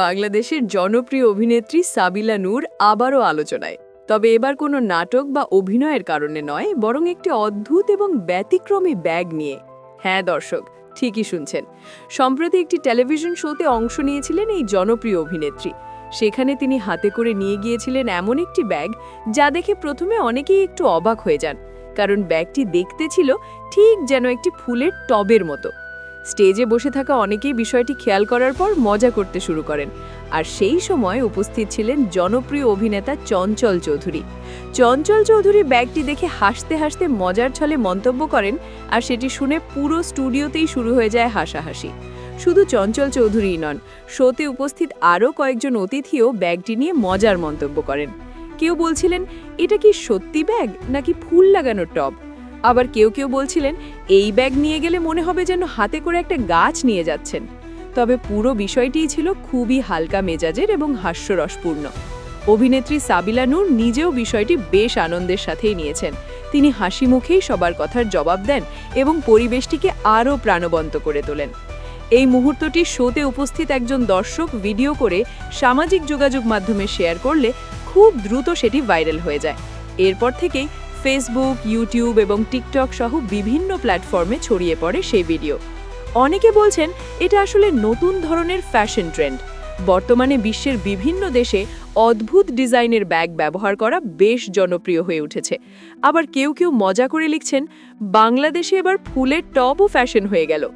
বাংলাদেশের জনপ্রিয় অভিনেত্রী সাবিলা নূর আবারও আলোচনায়। তবে এবার কোনো নাটক বা অভিনয়ের কারণে নয়, বরং একটি অদ্ভুত এবং ব্যতিক্রমী ব্যাগ নিয়ে। হ্যাঁ দর্শক, ঠিকই শুনছেন। সম্প্রতি একটি টেলিভিশন শোতে অংশ নিয়েছিলেন এই জনপ্রিয় অভিনেত্রী। সেখানে তিনি হাতে করে নিয়ে গিয়েছিলেন এমন একটি ব্যাগ, যা দেখে প্রথমে অনেকেই একটু অবাক হয়ে যান, কারণ ব্যাগটি দেখতে ছিল ঠিক যেন একটি ফুলের টবের মতো। স্টেজে বসে থাকা অনেকেই বিষয়টি খেয়াল করার পর মজা করতে শুরু করেন, আর সেই সময় উপস্থিত ছিলেন জনপ্রিয় অভিনেতা চঞ্চল চৌধুরী। চঞ্চল চৌধুরী ব্যাগটি দেখে হাসতে হাসতে মজার ছলে মন্তব্য করেন, আর সেটি শুনে পুরো স্টুডিওতেই শুরু হয়ে যায় হাসাহাসি। শুধু চঞ্চল চৌধুরীই নন, শোতে উপস্থিত আরও কয়েকজন অতিথিও ব্যাগটি নিয়ে মজার মন্তব্য করেন। কেউ বলছিলেন, এটা কি সত্যি ব্যাগ নাকি ফুল লাগানো টব? আবার কেউ কেউ বলছিলেন, এই ব্যাগ নিয়ে গেলে মনে হবে যেন হাতে করে একটা গাছ নিয়ে যাচ্ছেন। তবে পুরো বিষয়টিই ছিল খুবই হালকা মেজাজের এবং হাস্যরসপূর্ণ। অভিনেত্রী সাবিলা নূর নিজেও বিষয়টি বেশ আনন্দের সাথেই নিয়েছেন। তিনি হাসি মুখেই সবার কথার জবাব দেন এবং পরিবেশটিকে আরও প্রাণবন্ত করে তোলেন। এই মুহূর্তটি শোতে উপস্থিত একজন দর্শক ভিডিও করে সামাজিক যোগাযোগ মাধ্যমে শেয়ার করলে খুব দ্রুত সেটি ভাইরাল হয়ে যায়। এরপর থেকেই ফেসবুক, ইউটিউব এবং টিকটক সহ বিভিন্ন প্ল্যাটফর্মে ছড়িয়ে পড়ে সেই ভিডিও। অনেকে বলছেন, এটা আসলে নতুন ধরনের ফ্যাশন ট্রেন্ড। বর্তমানে বিশ্বের বিভিন্ন দেশে অদ্ভুত ডিজাইনের ব্যাগ ব্যবহার করা বেশ জনপ্রিয় হয়ে উঠেছে। আবার কেউ কেউ মজা করে লিখছেন, বাংলাদেশে এবার ফুলের টবও ফ্যাশন হয়ে গেল।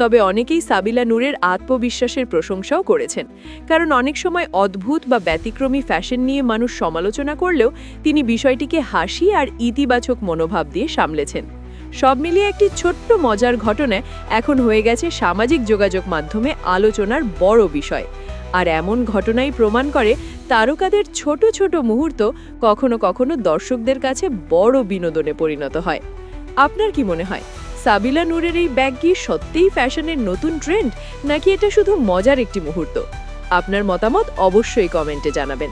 তবে অনেকেই সাবিলা নূরের আত্মবিশ্বাসের প্রশংসাও করেছেন, কারণ অনেক সময় অদ্ভুত বা ব্যতিক্রমী ফ্যাশন নিয়ে মানুষ সমালোচনা করলেও তিনি বিষয়টিকে হাসি আর ইতিবাচক মনোভাব দিয়ে সামলেছেন। সব মিলিয়ে একটি ছোট্ট মজার ঘটনা এখন হয়ে গেছে সামাজিক যোগাযোগ মাধ্যমে আলোচনার বড় বিষয়। আর এমন ঘটনাই প্রমাণ করে তারকাদের ছোট ছোট মুহূর্ত কখনো কখনো দর্শকদের কাছে বড় বিনোদনে পরিণত হয়। আপনার কি মনে হয়, সাবিলা নূরের এই ব্যাগ কি সত্যিই ফ্যাশনের নতুন ট্রেন্ড, নাকি এটা শুধু মজার একটি মুহূর্ত? আপনার মতামত অবশ্যই কমেন্টে জানাবেন।